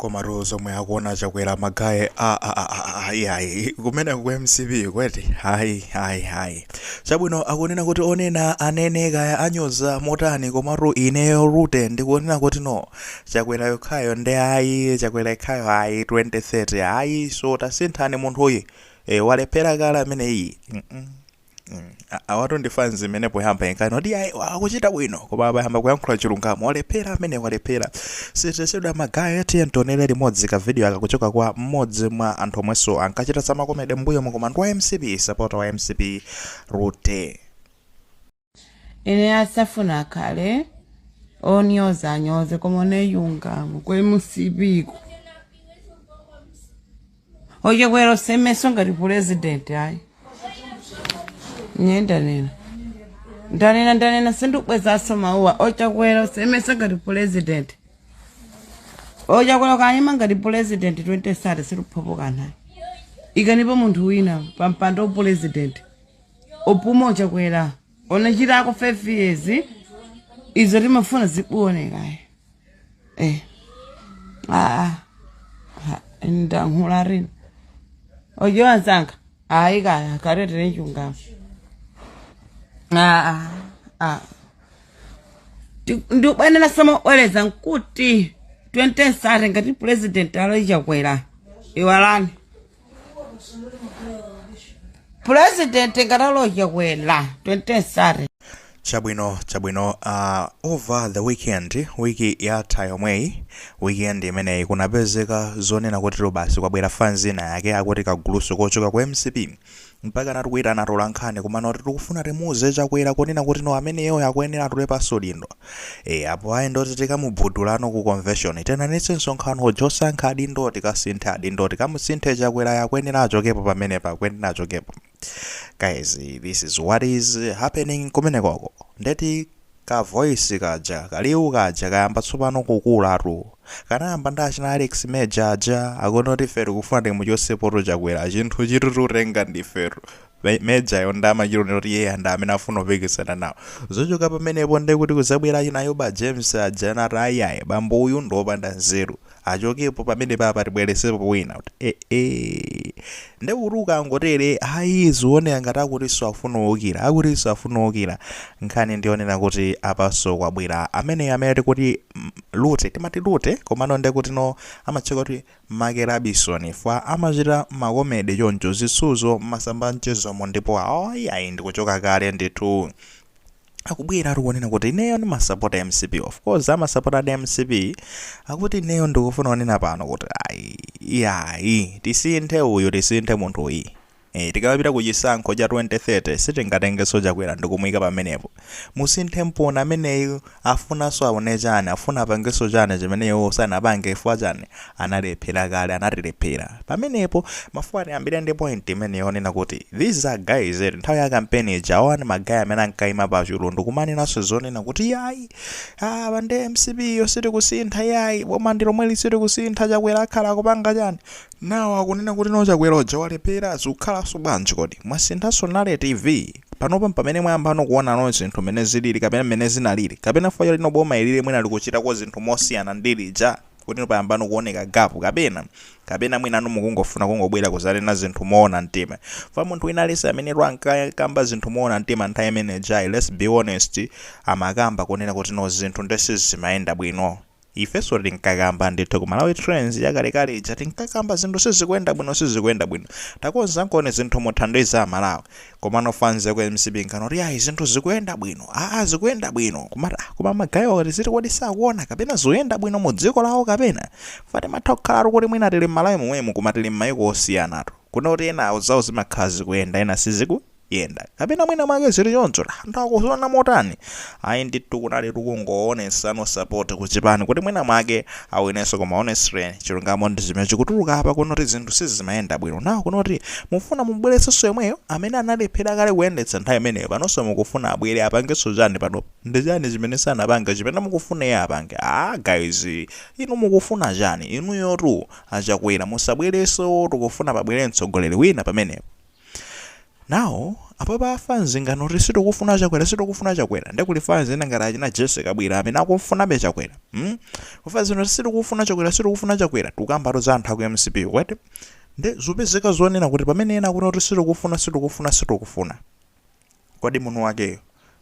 Koma rozo mwe akuona Chakwera magaye ayi kumene ku MCB kweti hayi chabwino akunena kuti onena anene kaya anyoza motani komatu ineyo Rute ndikunena kuti no Chakwera yokhayo ndi ayi Chakwera yokhayo ayi 2030 ayi so tasinthani munthu uyu walephera kala amene iyi awatu ndifanzi zimene poyamba inkano ndi ayi akuchita bwino koma abayamba kuyankhula chilungamo walephera amene walephera siteseda magaye tiye ntonele limodzi ka video akakuchoka kwa mmodzi mwa anthu omwenso ankachita samakomede mbuyo mukoma ndi wa MCB supporter wa MCB Rute. Ine asafuna kale onyoza nyoze koma neyungamo kwa MCB ku oye kwero semeso ngati president ayi nyendanena ndanena sindukubweza mauwa ochakwera semesa ngati president ochakwera kanyima ngati president 2030 siruphopoka naye ikanipo munthu wina pampando president opuma ochakwera onachitako 5 years izo timafuna zikuoneka ndankhula rina ojo anzanga ayi kaya karete nchungamo ndikubwanela samaweleza Kuti 2030 ngati president alo Chakwera iwalani president ngatalo Chakwera 2030. Chabwino over the weekend wiki yatha yomweyi weekend imeneyi kunapezeka zonena kuti basi kwabwera fans ina yake akuti kaguluso kochoka kwa MCB mpaka natikuita natola nkhani kumana kuti tikufuna timuze Chakwera kunena kuti no ameneyo yakuyenera tulepa solindo apo ayi ndoti tikamubudulano ku convention tenanitse nsonkhano josankha adindo tikasintha adindo tikamusinthe Chakwera yakuyenera achokepo pamenepa akuyenera achokepo. Guys, this is what is happening kumenekoko ndeti ka voice kaja kaliu kaja kayamba tsopano kukulatu kanayamba ndachina Alex Major aja akonoti feru kufuna muchosepoto Chakwera chinthu chitututenga ndi feru Major yondama chilonero iye anda amene afuna kupikisana nawo zochoka pamenepo ndi kuti kuzabwera chinayo ba James aja nati ayayi bambo uyu ndopanda nzeru achokepo pamene papa tibweresepo wina kuti ndekuruka ngotere ayi zione ngati akutinso afuna ukira nkhani ndionena kuti apaso kwabwera amene kuti Rute timati Rute komano ndi kuti no amatcheka kuti Makerabison fa amachita makomede choncho zisuzo masamba mchezomo ndipo ayi ndikuchoka kale ndithu akubwera akuonena kuti ineyo ndi masapota MCB of course amasapota MCB akuti ineyo ndikufuna onena pano kuti ayi tisinthe uyu tisinthe munthu uyu tikamapita kuchisankho cha 2030 sitingatengeso Chakwera ndikumuyika pamenepo musinthe mpona ameneyo afunanso aone chani afuna apangeso chani chimeneyo sanapange ifwa chani analephera kale anatilephera pamenepo mafuani ambiri ndi point imeneyo onena kuti these are guys nthawi ya campaign jawana magaya amene ankaima pa chilundu kumanenanso zonena kuti yayi pande MCB yo sitikusintha yayi boma ndi lomwe sitikusintha Chakwera akhala akupanga chani nawo akunena kuti no Chakwera uja walephera zikukhala bwanji kodi mwasinthanso nale TV panopa pamene mwayamba kuona no zinthu mene zilili kapena mene zinalili kapena faya lino boma ilili mwina likuchitako zinthu mosiyana ndili ja kuti payamba kuoneka gapu kapena mwina mukungofuna kungobwera kuzalena zinthu moona mtima fa munthu wina alisa amene ankakamba zinthu moona mtima nthawi imene jai let's be honest amakamba kunena kuti no zinthu ndesizimayenda bwino ifeso tinkakamba ndithu ku Malawi Trends yakalekale ija tinkakamba zinthu sizikuyenda bwino takonza nkone zinthu mothandiza amalawi komano fans ku MCB nkanoti ayi zinthu zikuyenda bwino zikuyenda bwino koma magayo oti ziti kodi sakuona kapena zoyenda bwino mu dziko lawo kapena fati mathokhala kuti mwina tili Malawi momwemo koma tili m'mayiko osiyanatu kunoti ena zawo zimakhala zikuyenda ena yenda kapena mwina mwake zili choncho ndakuziona motani ayi ndithu kunali tikungoonetsano support kuchipani kuti mwina mwake awenenso koma honestly chilungamo ndi zimene chikutuluka apa kunoti zinthu sizimayenda bwino nawo kunoti mufuna mubweretsenso yomweyo amene analephera kale kuyendetsa nthawi imeneyo panonso mukufuna abwere apangenso chani panopo ndi chani chimene sanapanga chimene mukufuna iye apange guys inu mukufuna chani inuyotu Chakwera musabwerenso tikufuna pabwere mtsogoleri wina pamenepo Now apapa fans ngano risito kufuna chakwera ndekuli fans ngati achina Jessica bwira amene akufuna be chakwera fans risito kufuna chakwera tukamba za anthu aku MCP kwete nde zopezeka zonena kuti pamene ena kuti risito kufuna kodi munthu wakeyo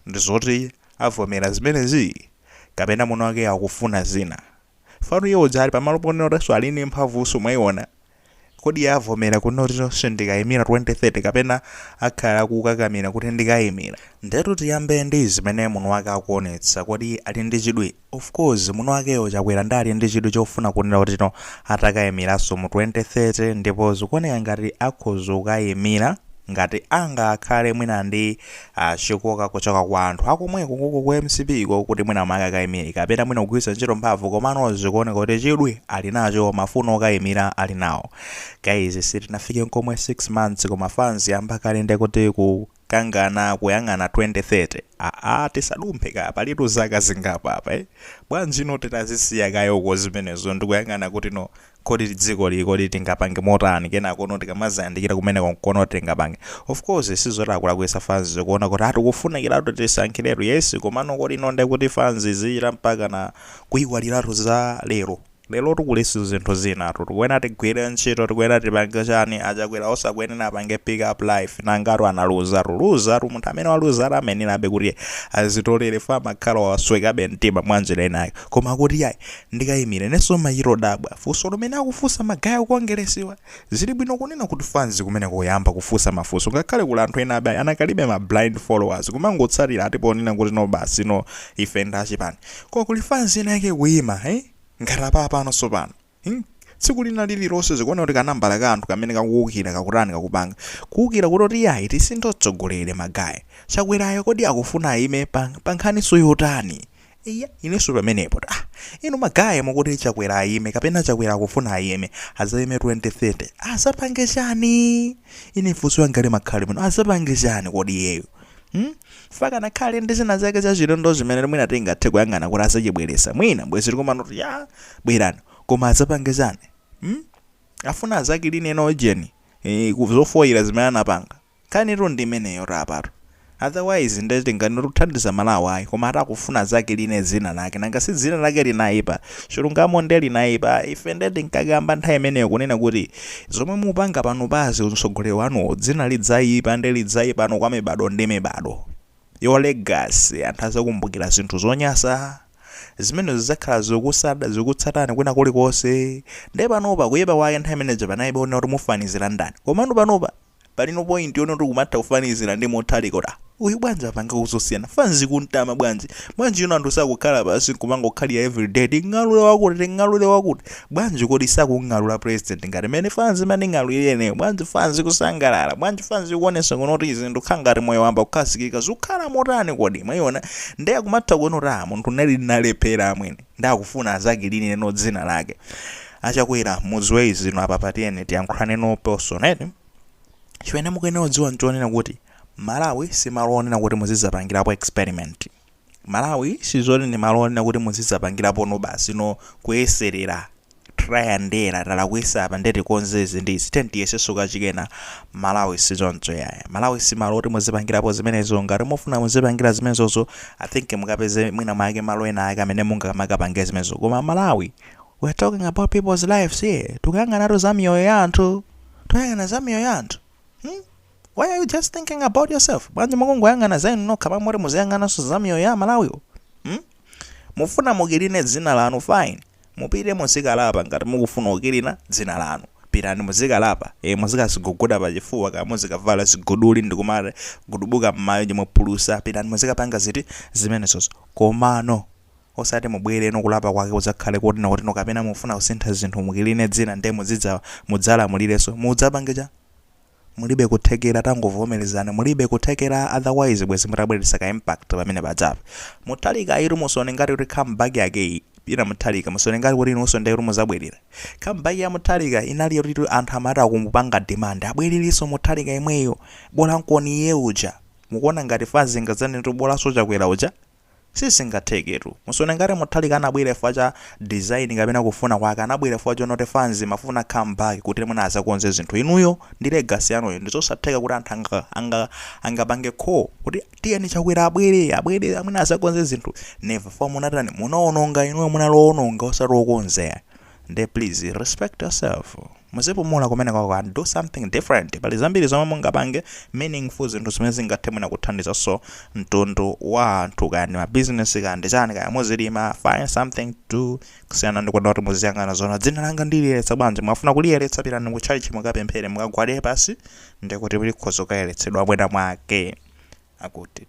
ndi zoti avomera zimenezi kapena munthu wake akufuna zina fano iwo dzali pamalo ponena kuti alini mphamvuso mwayiona kodi avomera kuti sindikayimira 2030 kapena akhala kukakamira kuti ndikayimira ndetu tiyambe ndi zimene munthu wake akuonetsa kodi ali ndi chidwi. Of course munthu wakeyo chakwera ndali ndi chidwi chofuna kunena kuti atakayimiranso mu 2030 ndipo zikuoneka ngati akhoza kukayimira ngati anga akhale mwina ndi chikoka kuchoka kwa anthu akomweko kuko ku MCP kuti mwina makakayimira kapena mwina kugwiritsa ntchito mphamvu komano zikuoneka kuti chidwi ali nacho mafuno okayimira ali nawo. Guys sitinafike nkomwe 6 months koma fans yamba kale ndi kuti kukangana kuyang'ana 2030 tisadumphe palitu zaka zingapa apa bwanji no titazisiya kayoko zimenezo ndikuyang'ana kuti kodi dziko liko tingapange motani kenako no tikamazayandikira kumene konkono tingapange. Of course sizotakula kuyesa fans kuona kuti atikufunikiratu tisankhiratu yes komano kodi nonde kuti fans zira mpaka na kuyikwaliratu za lero tukulesi zinthu zina tukwena tigwire ntchito tikwena tipange chani achakwera osakwenena apange pick up life nangatu analuza munthu amene waluza amenera abe kuti azitolere fama khala waswekabe mtima mwanjira inayo koma kuti yayi ndikayimire nenso mayiro dabwa funso lomene akufunsa magaya kuongeresiwa zili bwino kunena kuti fans kumene koyamba kufunsa mafunso ngakhale kula anthu ena abe anakalibe ma blind followers kumangotsatira atiponena kuti basi ife ndachipani koma kuli fans ena yake kuyima ngati apano sopano tsiku lina lililonse zikuona kuti kanambala ka anthu kamene kakuwukira kakutani kakupanga kuwukira kuti yayi tisindotsogolere magaya chakwerayo kodi akufuna ayime pa nkhaniso yotani inenso pamenepo ino magaya mukuti chakwera ayime kapena chakwera akufuna ayime azayime 2030 azapange chani ine funso ngati makhale muno azapange chani kodi iyeyo faka nakhale ndi zina zake za chilendo zimene mwina tingathe kuyang'ana kuti azachibweresa mwina bwezi tikumati bwerani koma azapange chani afuna azake lini ena ojeni zofoyira zimene anapanga kanitu ndi imeneyo rapatu otherwise ndeti ngani kuthandiza Malawi ayi koma atakufuna zake line zina lake nanga si zina lake linayipa chilungamo ndi linayipa ife ndeti nkagamba nthawi imeneyo kunena kuti zomwe mupanga pano bazi utsogoleri wanu dzina lidzayipa ndi lidzayipa kwa mibado ndi mibado yo legacy anthu azakumbukira zinthu zonyasa zimene zizakhala zikutsatani kwina kulikonse ndi panopa kuyepa wake nthawi imeneyo panaibe ona kuti mufanizira ndani komano panopa palino point yono kuti kumatha kufanizira ndi motalikota uyu bwanji apanga kuzosiyana fanzi kuntama bwanji yono anthu sakukhala basi kumangokhalira everyday ting'alule wakuti bwanji kodi sakung'alula president ngati mene fanzi mane ng'alulire bwanji fanzi kusangalala bwanji fanzi kuonesa kunoti izinthu khangati moyo wamba kukhazikika zikukhala motani kodi mwayiona ndi akumatha kuona kuti munthu nali nalephera amwene ndi akufuna azake lini neno dzina lake achakwera muziwe zino apa patiyeni tiyankhulane no person chimene mukuyenera kudziwa nchonena kuti Malawi si malo onena kuti muzizapangirapo experiment. Malawi sizoni ni malo onena kuti muzizapangirapo no basi no kuyeserera try and error tala kuyesa apa ndeti konzezi ndi stent yeseso kachikena Malawi sizoncho yaya. Malawi si malo oti muzipangirapo zimenezo ngati mufuna muzipangira zimenezozo I think mukapeze mwina mwake malo ena ake amene mungakapange zimenezo koma Malawi we're talking about people's lives here. Tukangana za miyoyo ya anthu. Tukangana za miyoyo ya anthu. Why are you just thinking about yourself? Bwanji mungu yangana zainu no kama mwere muziyangana so za miyoyo ya Malawi. Mufuna mugirine dzina lanu fine. Mupire muzikalapa ngati mukufuna ukirina dzina lanu. Pirani muzikalapa. Muzikasiguguda pachifuwa kama muzikavala ziguduli ndikumare gudubuka mmayo mupulusa. Pirani muzikapanga ziti zimenezozo. Komano osati mubwere no kulapa kwake uzakhale kuti na kuti no kapena mufuna kusintha zinthu mukirine dzina nde mudzala mulireso mudzapangeja mulibe kuthekera tangovomerezana mulibe kuthekera otherwise bwezi mutabweresa ka impact pamene padzapa mutalika iri musone ngati kuti comeback yake ina mutalika musone ngati kuti inonso ndi iri muzabwerera comeback ya mutalika inali kuti anthu amata kumupanga demand abwereriso mutalika imweyo bola nkoni yeuja mukuona ngati fazinga zane to bola soja kwera uja sisingatheketu musone ngati muthalika anabwere fwa cha design kapena kufuna kwake anabwere fwa chonoti fans mafuna come back kuti mwina azakonze zinthu inuyo ndi legacy yanuyo ndizosatheka kuti anthu angapange kho kuti tiyeni Chakwera abwere amwina azakonze zinthu never fwa munatani munaononga inuyo munaloononga osati okonzera. Nde please respect yourself muzipumula kumene kwako and do something different. Pali zambiri zomwe mungapange meaningful zinthu zimene zingathe mwina kuthandiza so mtundu wa anthu kani ma business kandi chani kaya muzilima find something to kusiyana ndi kuti muziyang'ana zona dzina langa ndiliyeretsa bwanji mwafuna kuliyeretsa pitani ku church mukapemphere mukagwade pasi ndi kuti likhoza kuyeretsedwa bwina mwake akuti